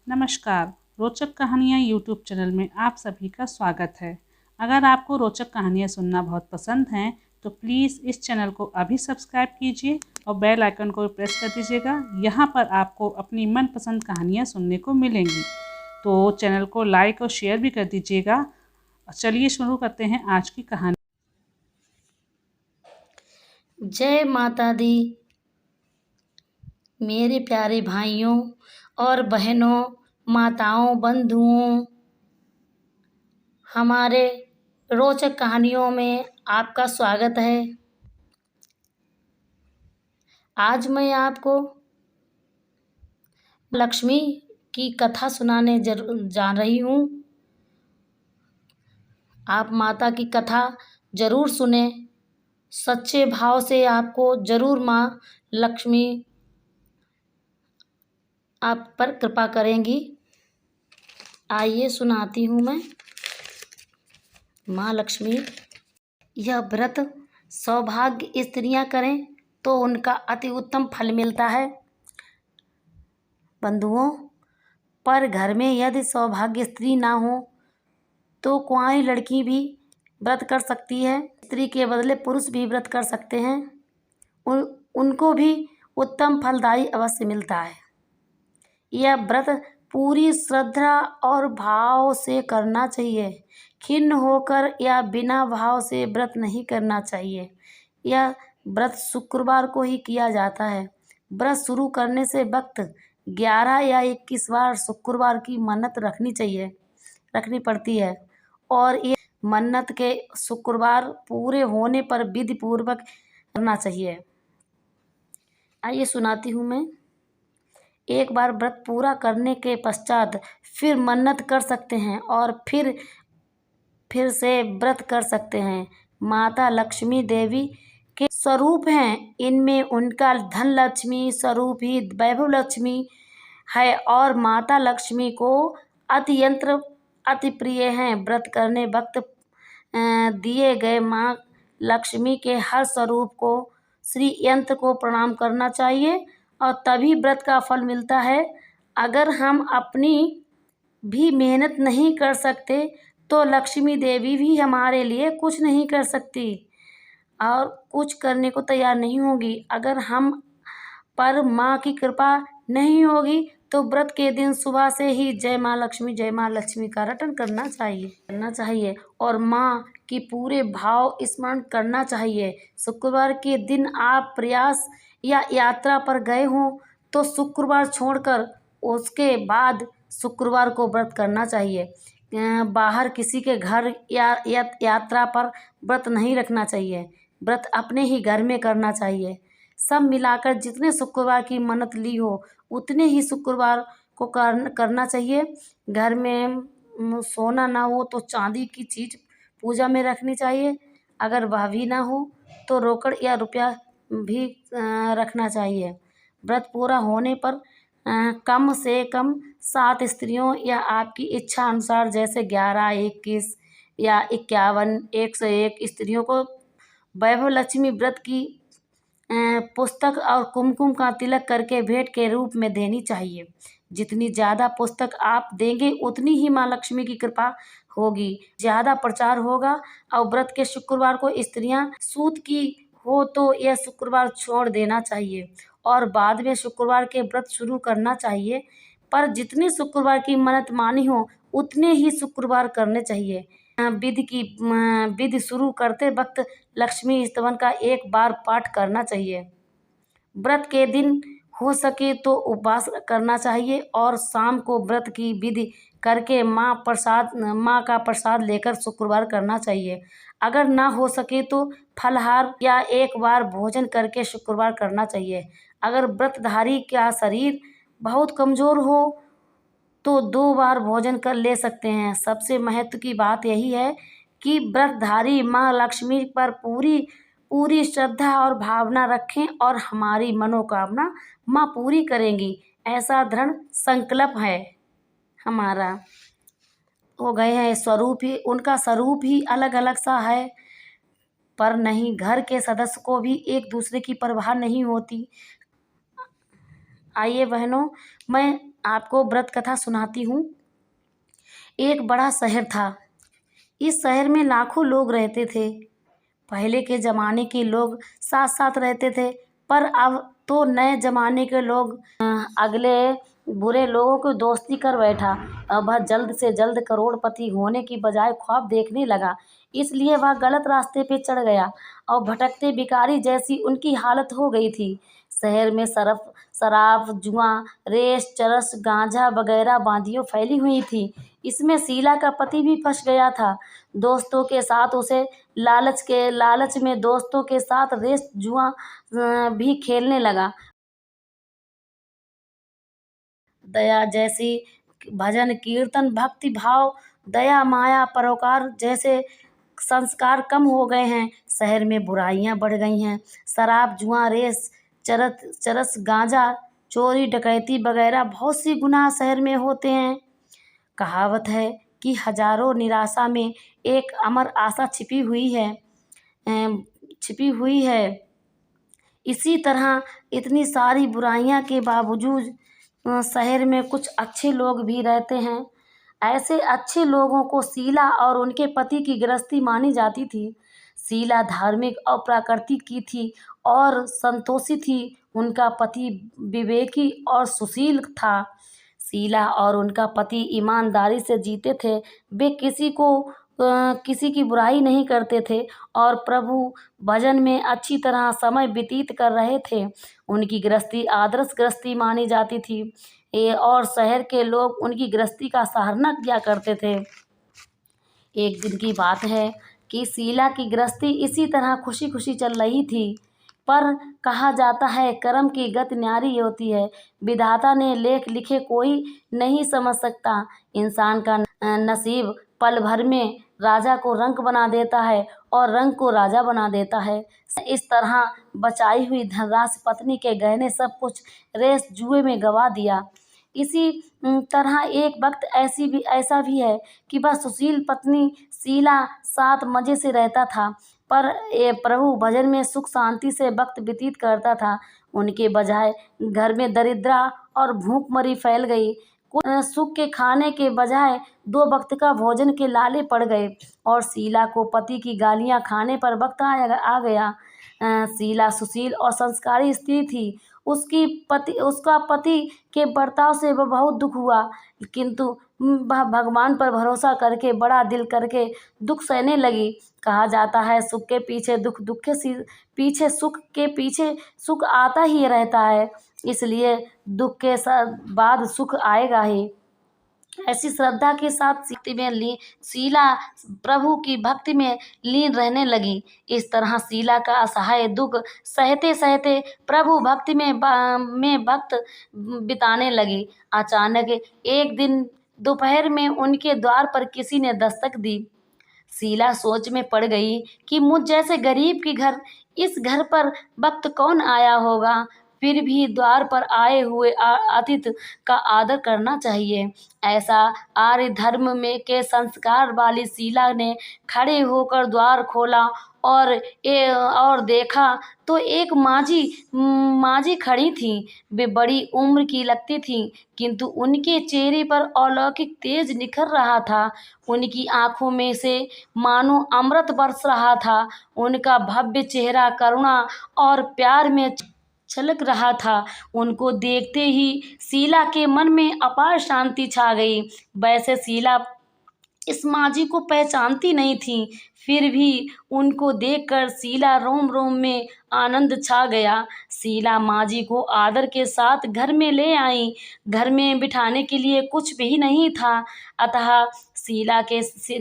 नमस्कार। रोचक कहानियाँ यूट्यूब चैनल में आप सभी का स्वागत है। अगर आपको रोचक कहानियाँ सुनना बहुत पसंद हैं तो प्लीज़ इस चैनल को अभी सब्सक्राइब कीजिए और बेल आइकन को प्रेस कर दीजिएगा। यहाँ पर आपको अपनी मनपसंद कहानियाँ सुनने को मिलेंगी, तो चैनल को लाइक और शेयर भी कर दीजिएगा। चलिए शुरू करते हैं आज की कहानी। जय माता दी। मेरे प्यारे भाइयों और बहनों, माताओं, बंधुओं, हमारे रोचक कहानियों में आपका स्वागत है। आज मैं आपको लक्ष्मी की कथा सुनाने जा रही हूँ। आप माता की कथा जरूर सुने। सच्चे भाव से आपको जरूर माँ लक्ष्मी आप पर कृपा करेंगी। आइए सुनाती हूँ मैं। माँ लक्ष्मी। यह व्रत सौभाग्य स्त्रियां करें तो उनका अति उत्तम फल मिलता है। बंधुओं, पर घर में यदि सौभाग्य स्त्री ना हो तो कुंवारी लड़की भी व्रत कर सकती है। स्त्री के बदले पुरुष भी व्रत कर सकते हैं। उनको भी उत्तम फलदायी अवश्य मिलता है। यह व्रत पूरी श्रद्धा और भाव से करना चाहिए। खिन्न होकर या बिना भाव से व्रत नहीं करना चाहिए। यह व्रत शुक्रवार को ही किया जाता है। व्रत शुरू करने से वक्त 11 या 21 बार शुक्रवार की मन्नत रखनी पड़ती है और ये मन्नत के शुक्रवार पूरे होने पर विधि पूर्वक करना चाहिए। आइए सुनाती हूँ मैं। एक बार व्रत पूरा करने के पश्चात फिर मन्नत कर सकते हैं और फिर से व्रत कर सकते हैं। माता लक्ष्मी देवी के स्वरूप हैं। इनमें उनका धन लक्ष्मी स्वरूप ही वैभव लक्ष्मी है और माता लक्ष्मी को अति प्रिय हैं। व्रत करने वक्त दिए गए माँ लक्ष्मी के हर स्वरूप को श्री यंत्र को प्रणाम करना चाहिए और तभी व्रत का फल मिलता है। अगर हम अपनी भी मेहनत नहीं कर सकते तो लक्ष्मी देवी भी हमारे लिए कुछ नहीं कर सकती और कुछ करने को तैयार नहीं होगी। अगर हम पर माँ की कृपा नहीं होगी तो व्रत के दिन सुबह से ही जय माँ लक्ष्मी का रटन करना चाहिए और माँ की पूरे भाव स्मरण करना चाहिए। शुक्रवार के दिन आप प्रयास या यात्रा पर गए हों तो शुक्रवार छोड़कर उसके बाद शुक्रवार को व्रत करना चाहिए। बाहर किसी के घर या यात्रा पर व्रत नहीं रखना चाहिए। व्रत अपने ही घर में करना चाहिए। सब मिलाकर जितने शुक्रवार की मन्नत ली हो उतने ही शुक्रवार को करना चाहिए। घर में सोना ना हो तो चांदी की चीज पूजा में रखनी चाहिए। अगर वह भी ना हो तो रोकड़ या रुपया भी रखना चाहिए। व्रत पूरा होने पर कम से कम 7 स्त्रियों या आपकी इच्छा अनुसार जैसे 11, 21 या 51, 101 स्त्रियों को वैभव लक्ष्मी व्रत की पुस्तक और कुमकुम का तिलक करके भेंट के रूप में देनी चाहिए। जितनी ज़्यादा पुस्तक आप देंगे उतनी ही माँ लक्ष्मी की कृपा होगी, ज़्यादा प्रचार होगा। और व्रत के शुक्रवार को स्त्रियां सूत की हो तो यह शुक्रवार छोड़ देना चाहिए और बाद में शुक्रवार के व्रत शुरू करना चाहिए। पर जितने शुक्रवार की मन्नत मानी हो उतने ही शुक्रवार करने चाहिए। विधि शुरू करते वक्त लक्ष्मी स्तवन का एक बार पाठ करना चाहिए। व्रत के दिन हो सके तो उपवास करना चाहिए और शाम को व्रत की विधि करके माँ का प्रसाद लेकर शुक्रवार करना चाहिए। अगर ना हो सके तो फलाहार या एक बार भोजन करके शुक्रवार करना चाहिए। अगर व्रतधारी का शरीर बहुत कमज़ोर हो तो 2 बार भोजन कर ले सकते हैं। सबसे महत्व की बात यही है कि व्रतधारी माँ लक्ष्मी पर पूरी श्रद्धा और भावना रखें और हमारी मनोकामना माँ पूरी करेंगी, ऐसा दृढ़ संकल्प है हमारा। हो गए हैं उनका स्वरूप ही अलग अलग सा है, पर नहीं, घर के सदस्य को भी एक दूसरे की परवाह नहीं होती। आइए बहनों, मैं आपको व्रत कथा सुनाती हूँ। एक बड़ा शहर था। इस शहर में लाखों लोग रहते थे। पहले के ज़माने के लोग साथ साथ रहते थे, पर अब तो नए ज़माने के लोग अगले बुरे लोगों को दोस्ती कर बैठा। अब वह जल्द से जल्द करोड़पति होने की बजाय ख्वाब देखने लगा, इसलिए वह गलत रास्ते पे चढ़ गया और भटकते भिखारी जैसी उनकी हालत हो गई थी। शहर में शराब, जुआ, रेस, चरस, गांजा वगैरह बांधियों फैली हुई थी। इसमें शीला का पति भी फंस गया था। दोस्तों के साथ उसे लालच में दोस्तों के साथ रेस जुआ भी खेलने लगा। दया जैसी भजन कीर्तन भक्ति भाव, दया माया परोकार जैसे संस्कार कम हो गए हैं। शहर में बुराइयां बढ़ गई हैं। शराब, जुआ, रेस, चरस, गांजा, चोरी, डकैती वगैरह बहुत सी गुनाह शहर में होते हैं। कहावत है कि हजारों निराशा में एक अमर आशा छिपी हुई है। इसी तरह इतनी सारी बुराइयां के बावजूद शहर में कुछ अच्छे लोग भी रहते हैं। ऐसे अच्छे लोगों को शीला और उनके पति की गृहस्थी मानी जाती थी। शीला धार्मिक और प्राकृतिक की थी और संतोषी थी। उनका पति विवेकी और सुशील था। शीला और उनका पति ईमानदारी से जीते थे। वे किसी की बुराई नहीं करते थे और प्रभु भजन में अच्छी तरह समय व्यतीत कर रहे थे। उनकी गृहस्थी आदर्श गृहस्थी मानी जाती थी और शहर के लोग उनकी गृहस्थी का सराहना किया करते थे। एक दिन की बात है कि शीला की गृहस्थी इसी तरह खुशी खुशी चल रही थी, पर कहा जाता है कर्म की गति न्यारी होती है। विधाता ने लेख लिखे कोई नहीं समझ सकता। इंसान का नसीब पल भर में राजा को रंक बना देता है और रंक को राजा बना देता है। इस तरह बचाई हुई धनराशि, पत्नी के गहने, सब कुछ रेस जुए में गवा दिया। इसी तरह एक वक्त ऐसा भी है कि वह सुशील पत्नी शीला साथ मजे से रहता था, पर प्रभु भजन में सुख शांति से वक्त व्यतीत करता था। उनके बजाय घर में दरिद्रता और भूखमरी फैल गई। सुख के खाने के बजाय 2 वक्त का भोजन के लाले पड़ गए और शीला को पति की गालियां खाने पर वक्त आ गया। शीला सुशील और संस्कारी स्त्री थी। उसका पति के बर्ताव से वह बहुत दुख हुआ, किंतु वह भगवान पर भरोसा करके बड़ा दिल करके दुख सहने लगी। कहा जाता है सुख के पीछे दुख, दुख के पीछे सुख, के पीछे सुख आता ही रहता है, इसलिए दुख के बाद सुख आएगा ही। ऐसी श्रद्धा के साथ शीला प्रभु की भक्ति में लीन रहने लगी। इस तरह शीला का असहाय दुख सहते सहते प्रभु भक्ति में वक्त बिताने लगी। अचानक एक दिन दोपहर में उनके द्वार पर किसी ने दस्तक दी। शीला सोच में पड़ गई कि मुझ जैसे गरीब के घर इस घर पर वक्त कौन आया होगा, फिर भी द्वार पर आए हुए अतिथि का आदर करना चाहिए। ऐसा आर्य धर्म में के संस्कार वाली शीला ने खड़े होकर द्वार खोला और देखा तो एक माजी खड़ी थी। वे बड़ी उम्र की लगती थी, किंतु उनके चेहरे पर अलौकिक तेज निखर रहा था। उनकी आंखों में से मानो अमृत बरस रहा था। उनका भव्य चेहरा करुणा और प्यार में छलक रहा था। उनको देखते ही शीला के मन में अपार शांति छा गई। वैसे शीला इस माजी को पहचानती नहीं थी, फिर भी उनको देखकर शीला रोम रोम में आनंद छा गया। शीला माजी को आदर के साथ घर में ले आई। घर में बिठाने के लिए कुछ भी नहीं था, अतः शीला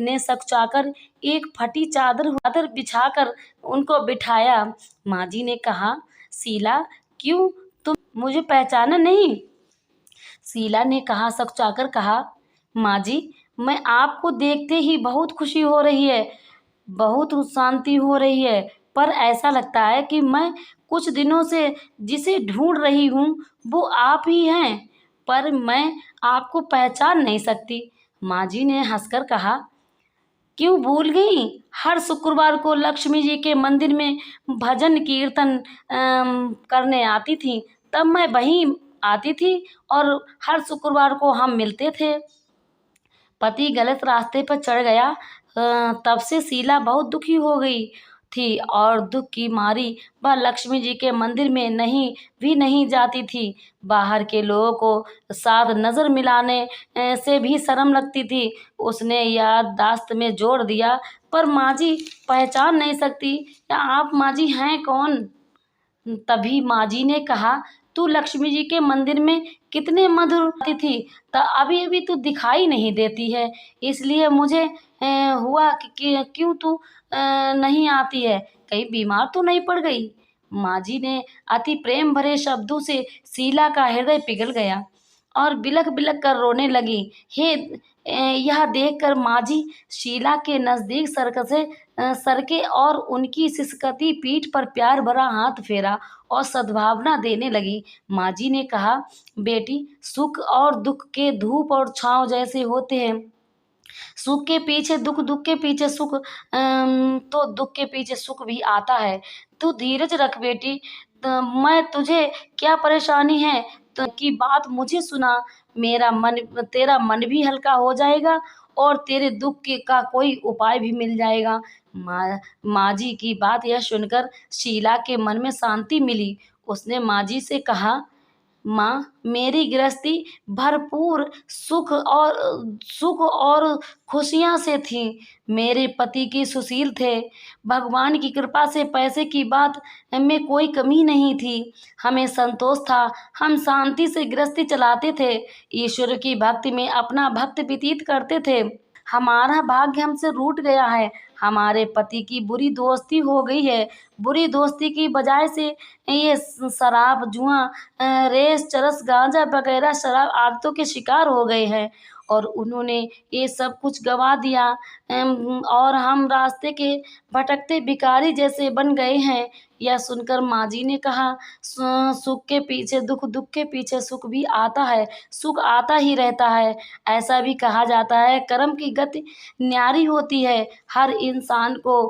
ने सकचाकर एक फटी चादर बिछाकर उनको बिठाया। माजी ने कहा, शीला, क्यों तुम मुझे पहचाना नहीं? शीला ने सकचाकर कहा, माजी, मैं आपको देखते ही बहुत खुशी हो रही है, बहुत शांति हो रही है, पर ऐसा लगता है कि मैं कुछ दिनों से जिसे ढूंढ रही हूँ वो आप ही हैं, पर मैं आपको पहचान नहीं सकती। माजी ने हंसकर कहा, क्यों भूल गई? हर शुक्रवार को लक्ष्मी जी के मंदिर में भजन कीर्तन करने आती थी, तब मैं वहीं आती थी और हर शुक्रवार को हम मिलते थे। पति गलत रास्ते पर चढ़ गया। तब से शीला बहुत दुखी हो गई थी और दुख की मारी वह लक्ष्मी जी के मंदिर में नहीं जाती थी। बाहर के लोगों को साथ नज़र मिलाने से भी शर्म लगती थी। उसने याददाश्त में जोड़ दिया, पर माँ जी पहचान नहीं सकती, या आप माँ जी हैं कौन? तभी माँ जी ने कहा, तू लक्ष्मी जी के मंदिर में कितने मधुर आती थी, तो अभी अभी तू दिखाई नहीं देती है, इसलिए मुझे हुआ कि क्यों तू नहीं आती है, कहीं बीमार तो नहीं पड़ गई? माँ जी ने अति प्रेम भरे शब्दों से शीला का हृदय पिघल गया और बिलख बिलख कर रोने लगी। यह देखकर माँ जी शीला के नज़दीक सरके और उनकी सिसकती पीठ पर प्यार भरा हाथ फेरा और सद्भावना देने लगी। माँ जी ने कहा, बेटी, सुख और दुख के धूप और छाँव जैसे होते हैं। सुख के पीछे दुख, दुख के पीछे सुख, तो दुख के पीछे सुख भी आता है। तू धीरज रख बेटी, मैं तुझे क्या परेशानी है तो की बात मुझे सुना, तेरा मन भी हल्का हो जाएगा और तेरे दुख का कोई उपाय भी मिल जाएगा। माँ जी की बात यह सुनकर शीला के मन में शांति मिली। उसने माँ जी से कहा, माँ, मेरी गृहस्थी भरपूर सुख और खुशियाँ से थी। मेरे पति की सुशील थे। भगवान की कृपा से पैसे की बात में कोई कमी नहीं थी। हमें संतोष था। हम शांति से गृहस्थी चलाते थे। ईश्वर की भक्ति में अपना वक्त व्यतीत करते थे। हमारा भाग्य हमसे रूठ गया है। हमारे पति की बुरी दोस्ती हो गई है। बुरी दोस्ती की वजह से ये शराब, जुआ, रेस, चरस, गांजा वगैरह शराब आदतों के शिकार हो गए हैं और उन्होंने ये सब कुछ गंवा दिया। और हम रास्ते के भटकते भिखारी जैसे बन गए हैं। यह सुनकर माँ जी ने कहा, सुख के पीछे दुख, दुख के पीछे सुख भी आता है, सुख आता ही रहता है। ऐसा भी कहा जाता है, कर्म की गति न्यारी होती है। हर इंसान को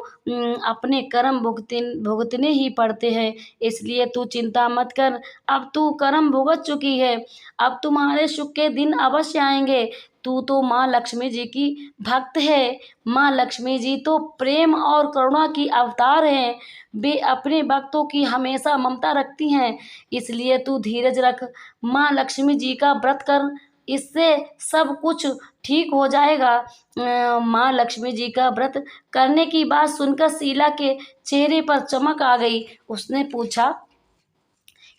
अपने कर्म भुगतने ही पड़ते हैं, इसलिए तू चिंता मत कर। अब तू कर्म भुगत चुकी है, अब तुम्हारे सुख के दिन अवश्य आएंगे। तू तो माँ लक्ष्मी जी की भक्त है। माँ लक्ष्मी जी तो प्रेम और करुणा की अवतार हैं। वे अपने भक्तों की हमेशा ममता रखती हैं, इसलिए तू धीरज रख। माँ लक्ष्मी जी का व्रत कर, इससे सब कुछ ठीक हो जाएगा। माँ लक्ष्मी जी का व्रत करने की बात सुनकर शीला के चेहरे पर चमक आ गई। उसने पूछा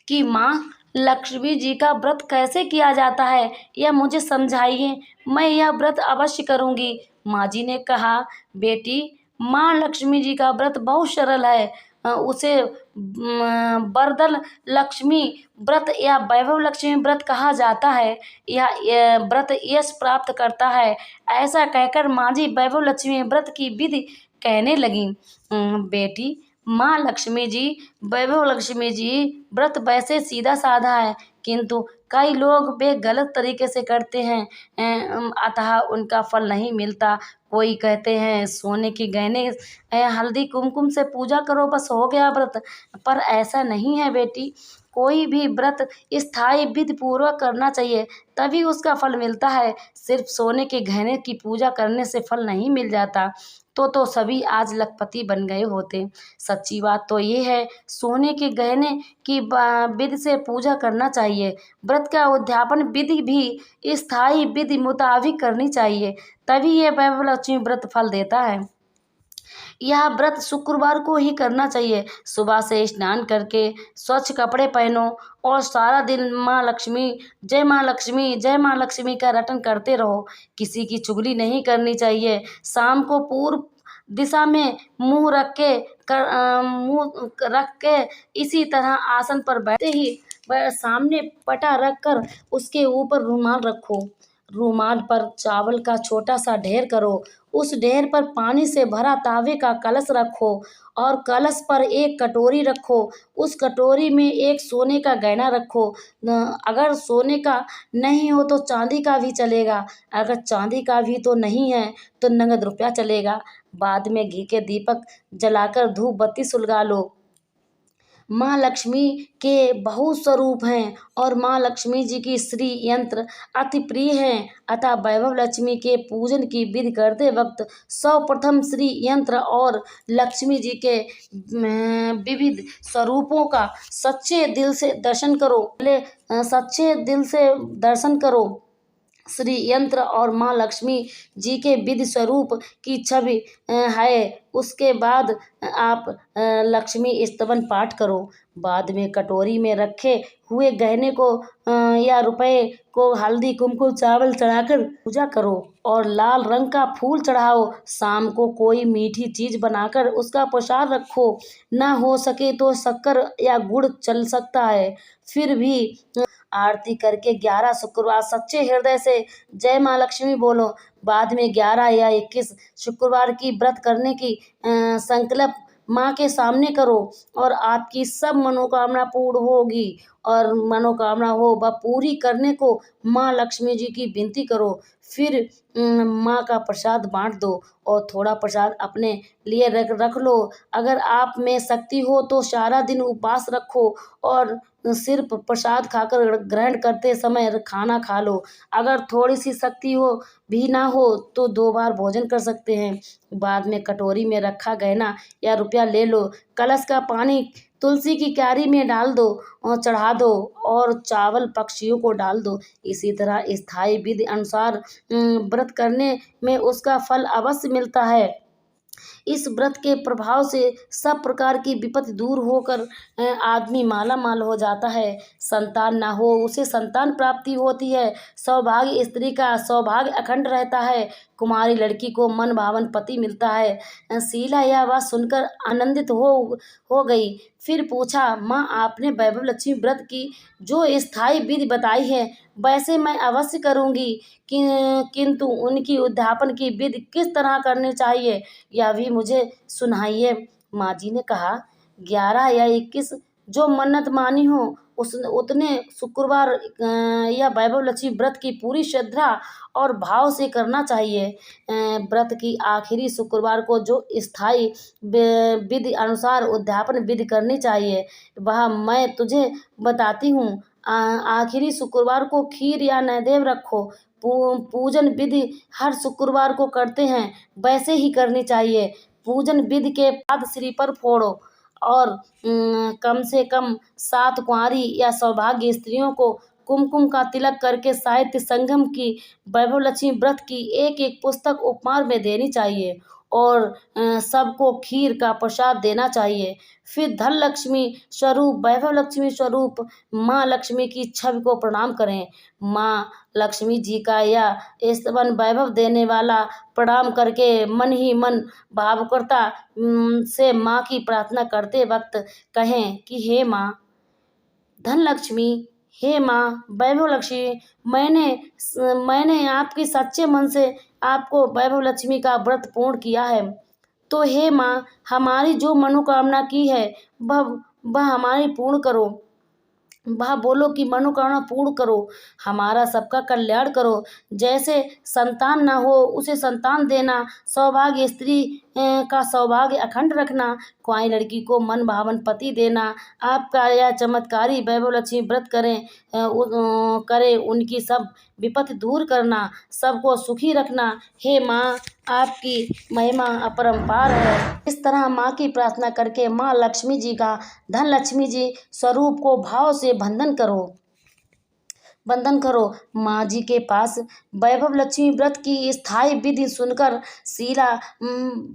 कि माँ, लक्ष्मी जी का व्रत कैसे किया जाता है, यह मुझे समझाइए, मैं यह व्रत अवश्य करूँगी। माँ जी ने कहा, बेटी, माँ लक्ष्मी जी का व्रत बहुत सरल है। उसे वरदल लक्ष्मी व्रत या वैभव लक्ष्मी व्रत कहा जाता है। यह व्रत यश प्राप्त करता है। ऐसा कहकर माँ जी वैभव लक्ष्मी व्रत की विधि कहने लगी। बेटी, माँ लक्ष्मी जी, वैभव लक्ष्मी जी व्रत वैसे सीधा साधा है, किंतु कई लोग वे गलत तरीके से करते हैं, अतः उनका फल नहीं मिलता। कोई कहते हैं सोने के गहने, हल्दी कुमकुम से पूजा करो, बस हो गया व्रत, पर ऐसा नहीं है बेटी। कोई भी व्रत स्थायी विधि पूर्वक करना चाहिए, तभी उसका फल मिलता है। सिर्फ सोने के गहने की पूजा करने से फल नहीं मिल जाता, तो सभी आज लखपति बन गए होते। सच्ची बात तो ये है, सोने के गहने की विधि से पूजा करना चाहिए। व्रत का उद्यापन विधि भी स्थायी विधि मुताबिक करनी चाहिए, तभी ये वैभव लक्ष्मी व्रत फल देता है। यह व्रत शुक्रवार को ही करना चाहिए। सुबह से स्नान करके स्वच्छ कपड़े पहनो और सारा दिन माँ लक्ष्मी, जय माँ लक्ष्मी, जय माँ लक्ष्मी का रटन करते रहो। किसी की चुगली नहीं करनी चाहिए। शाम को पूर्व दिशा में मुंह रख के इसी तरह आसन पर बैठते ही वह सामने पटा रख कर उसके ऊपर रुमाल रखो। रुमाल पर चावल का छोटा सा ढेर करो। उस ढेर पर पानी से भरा तांबे का कलश रखो और कलश पर एक कटोरी रखो। उस कटोरी में एक सोने का गहना रखो। अगर सोने का नहीं हो तो चांदी का भी चलेगा। अगर चांदी का भी तो नहीं है तो नगद रुपया चलेगा। बाद में घी के दीपक जलाकर धूप बत्ती सुलगा लो। माँ लक्ष्मी के बहुत स्वरूप हैं और माँ लक्ष्मी जी की श्री यंत्र अति प्रिय हैं। अतः वैभव लक्ष्मी के पूजन की विधि करते वक्त सर्वप्रथम श्री यंत्र और लक्ष्मी जी के विविध स्वरूपों का सच्चे दिल से दर्शन करो। पहले सच्चे दिल से दर्शन करो। श्री यंत्र और माँ लक्ष्मी जी के विधि स्वरूप की छवि है। उसके बाद आप लक्ष्मी स्तवन पाठ करो। बाद में कटोरी में रखे हुए गहने को या रुपए को हल्दी कुमकुम चावल चढ़ाकर पूजा करो और लाल रंग का फूल चढ़ाओ। शाम को कोई मीठी चीज बनाकर उसका प्रसाद रखो। ना हो सके तो शक्कर या गुड़ चल सकता है। फिर भी आरती करके 11 शुक्रवार सच्चे हृदय से जय माँ लक्ष्मी बोलो। बाद में 11 या 21 शुक्रवार की व्रत करने की संकल्प माँ के सामने करो और आपकी सब मनोकामना पूर्ण होगी। और मनोकामना हो वह पूरी करने को माँ लक्ष्मी जी की विनती करो। फिर माँ का प्रसाद बांट दो और थोड़ा प्रसाद अपने लिए रख लो। अगर आप में शक्ति हो तो सारा दिन उपवास रखो और सिर्फ प्रसाद खाकर ग्रहण करते समय खाना खा लो। अगर थोड़ी सी शक्ति हो भी ना हो तो 2 बार भोजन कर सकते हैं। बाद में कटोरी में रखा गहना या रुपया ले लो। कलश का पानी तुलसी की क्यारी में डाल दो और चढ़ा दो और चावल पक्षियों को डाल दो। इसी तरह स्थायी विधि अनुसार व्रत करने में उसका फल अवश्य मिलता है। इस व्रत के प्रभाव से सब प्रकार की विपत्ति दूर होकर आदमी माला माल हो जाता है। संतान ना हो उसे संतान प्राप्ति होती है। सौभाग्य स्त्री का सौभाग्य अखंड रहता है। कुमारी लड़की को मन भावन पति मिलता है। शीला यह बात सुनकर आनंदित हो गई। फिर पूछा, माँ आपने वैभव लक्ष्मी व्रत की जो स्थायी विधि बताई है वैसे मैं अवश्य करूँगी, किंतु उनकी उद्यापन की विधि किस तरह करनी चाहिए यह भी मुझे सुनाइए। माँ जी ने कहा, 11 या 21 जो मन्नत मानी हो उतने शुक्रवार या वैभव लक्ष्मी व्रत की पूरी श्रद्धा और भाव से करना चाहिए। व्रत की आखिरी शुक्रवार को जो स्थायी विधि अनुसार उद्यापन विधि करनी चाहिए वह मैं तुझे बताती हूँ। आखिरी शुक्रवार को खीर या नैवेद्य रखो। पूजन विधि हर शुक्रवार को करते हैं वैसे ही करनी चाहिए। पूजन विधि के बाद सिर पर फोड़ो और कम से कम 7 कुंवारी या सौभाग्य स्त्रियों को कुमकुम का तिलक करके साहित्य संगम की वैभव लक्ष्मी व्रत की एक पुस्तक उपहार में देनी चाहिए और सबको खीर का प्रसाद देना चाहिए। फिर धन लक्ष्मी स्वरूप वैभव लक्ष्मी स्वरूप माँ लक्ष्मी की छवि को प्रणाम करें। माँ लक्ष्मी जी का यह स्तवन वैभव देने वाला प्रणाम करके मन ही मन भावुकता से माँ की प्रार्थना करते वक्त कहें कि हे माँ धन लक्ष्मी, हे माँ वैभव लक्ष्मी, मैंने आपकी सच्चे मन से आपको वैभव लक्ष्मी का व्रत पूर्ण किया है। तो हे माँ हमारी जो मनोकामना की है वह हमारी पूर्ण करो। वह बोलो कि मनोकामना पूर्ण करो, हमारा सबका कल्याण करो। जैसे संतान ना हो उसे संतान देना, सौभाग्य स्त्री का सौभाग्य अखंड रखना, कुंवारी लड़की को मन भावन पति देना। आपका यह चमत्कारी वैभव लक्ष्मी व्रत करें उनकी सब विपत्ति दूर करना, सबको सुखी रखना। हे माँ आपकी महिमा अपरंपार है। इस तरह माँ की प्रार्थना करके माँ लक्ष्मी जी का धन लक्ष्मी जी स्वरूप को भाव से वंदन करो। माँ जी के पास वैभव लक्ष्मी व्रत की स्थायी विधि सुनकर शीला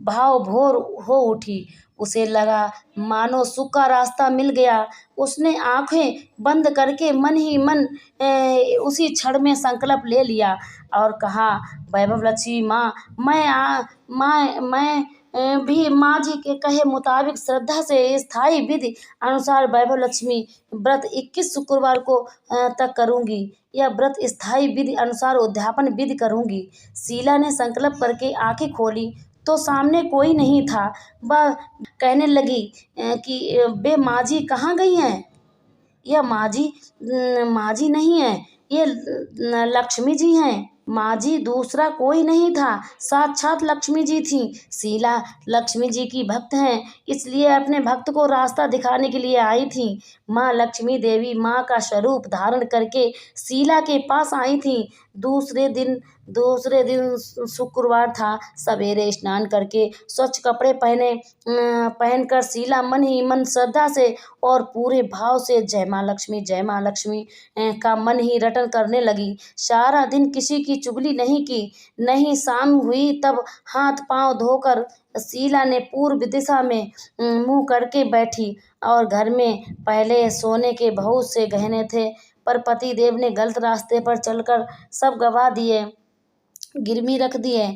भाव भोर हो उठी। उसे लगा मानो सुख का रास्ता मिल गया। उसने आंखें बंद करके मन ही मन उसी क्षण में संकल्प ले लिया और कहा, वैभव लक्ष्मी माँ मैं भी माँ जी के कहे मुताबिक श्रद्धा से स्थायी विधि अनुसार वैभव लक्ष्मी व्रत 21 शुक्रवार को तक करूँगी। यह व्रत स्थायी विधि अनुसार उद्यापन विधि करूँगी। शीला ने संकल्प करके आंखें खोली तो सामने कोई नहीं था। वह कहने लगी कि बे माँ जी कहाँ गई हैं? यह माँ जी नहीं है, ये लक्ष्मी जी हैं। माझी दूसरा कोई नहीं था, साक्षात लक्ष्मी जी थी। शीला लक्ष्मी जी की भक्त हैं, इसलिए अपने भक्त को रास्ता दिखाने के लिए आई थी। माँ लक्ष्मी देवी माँ का स्वरूप धारण करके शीला के पास आई थी। दूसरे दिन शुक्रवार था। सवेरे स्नान करके स्वच्छ कपड़े पहनकर शीला मन ही मन श्रद्धा से और पूरे भाव से जय माँ लक्ष्मी का मन ही रटन करने लगी। सारा दिन किसी की चुगली नहीं की। नहीं शाम हुई तब हाथ पांव धोकर शीला ने पूर्व दिशा में मुंह करके बैठी। और घर में पहले सोने के बहुत से गहने थे, पर पति देव ने गलत रास्ते पर चलकर सब गवा दिए, गिरवी रख दिए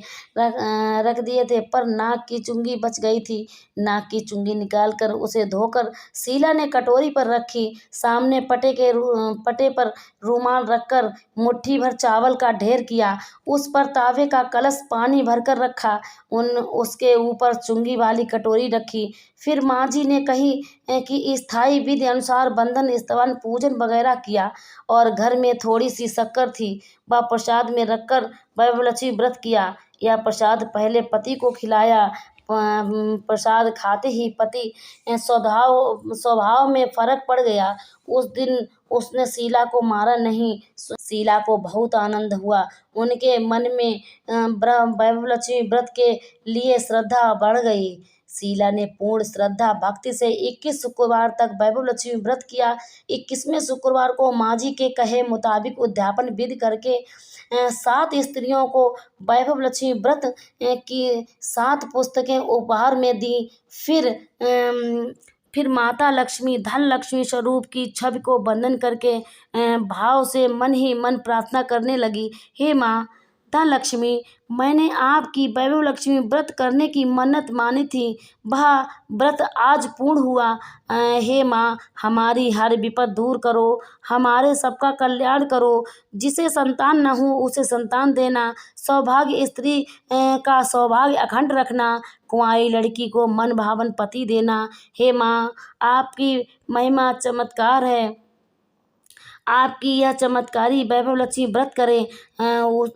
थे। पर नाक की चुंगी बच गई थी। नाक की चुंगी निकालकर उसे धोकर शीला ने कटोरी पर रखी। सामने पटे पर रूमाल रखकर मुट्ठी भर चावल का ढेर किया। उस पर तावे का कलश पानी भरकर रखा। उसके ऊपर चुंगी वाली कटोरी रखी। फिर माँ जी ने कही कि स्थायी विधि अनुसार बंधन स्तवन पूजन वगैरह किया। और घर में थोड़ी सी शक्कर थी, वह प्रसाद में रखकर वैभवलक्ष्मी व्रत किया। यह प्रसाद पहले पति को खिलाया। प्रसाद खाते ही पति स्वभाव में फर्क पड़ गया। उस दिन उसने शीला को मारा नहीं। शीला को बहुत आनंद हुआ। उनके मन में वैभवलक्ष्मी व्रत के लिए श्रद्धा बढ़ गई। शीला ने पूर्ण श्रद्धा भक्ति से 21 शुक्रवार तक वैभवलक्ष्मी व्रत किया। 21वें शुक्रवार को माँ जी के कहे मुताबिक उद्यापन विधि करके 7 स्त्रियों को वैभवलक्ष्मी व्रत की 7 पुस्तकें उपहार में दी। फिर माता लक्ष्मी धन लक्ष्मी स्वरूप की छवि को वंदन करके भाव से मन ही मन प्रार्थना करने लगी। हे माँ धन लक्ष्मी, मैंने आपकी वैभवलक्ष्मी व्रत करने की मन्नत मानी थी, वह व्रत आज पूर्ण हुआ। हे माँ, हमारी हर विपद दूर करो, हमारे सबका कल्याण करो। जिसे संतान न हो उसे संतान देना, सौभाग्य स्त्री का सौभाग्य अखंड रखना, कुंवारी लड़की को मन भावन पति देना। हे माँ, आपकी महिमा चमत्कार है। आपकी यह चमत्कारी वैभवलक्ष्मी व्रत करें,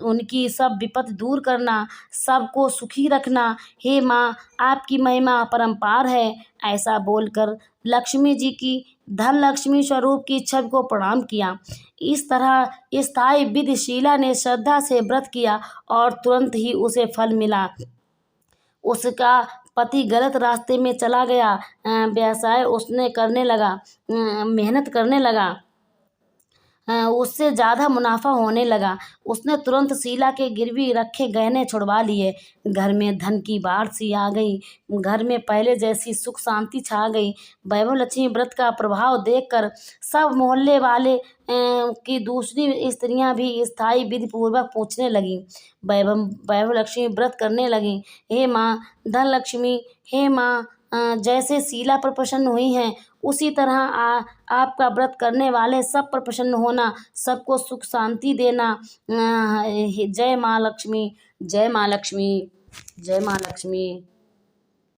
उनकी सब विपद दूर करना, सबको सुखी रखना। हे माँ, आपकी महिमा अपरंपार है। ऐसा बोलकर लक्ष्मी जी की धन लक्ष्मी स्वरूप की छवि को प्रणाम किया। इस तरह स्थायी विधि शीला ने श्रद्धा से व्रत किया और तुरंत ही उसे फल मिला। उसका पति गलत रास्ते में चला गया। व्यवसाय उसने करने लगा, मेहनत करने लगा, उससे ज़्यादा मुनाफा होने लगा। उसने तुरंत शीला के गिरवी रखे गहने छुड़वा लिए। घर में धन की बाढ़ सी आ गई। घर में पहले जैसी सुख शांति छा गई। वैभवलक्ष्मी व्रत का प्रभाव देखकर सब मोहल्ले वाले की दूसरी स्त्रियां भी स्थायी विधि पूर्वक पूछने लगीं। वैभवलक्ष्मी व्रत करने लगीं। हे माँ धन लक्ष्मी, हे माँ, जैसे शीला पर प्रसन्न हुई हैं, उसी तरह आपका व्रत करने वाले सब पर प्रसन्न होना, सबको सुख शांति देना। जय माँ लक्ष्मी, जय माँ लक्ष्मी, जय माँ लक्ष्मी।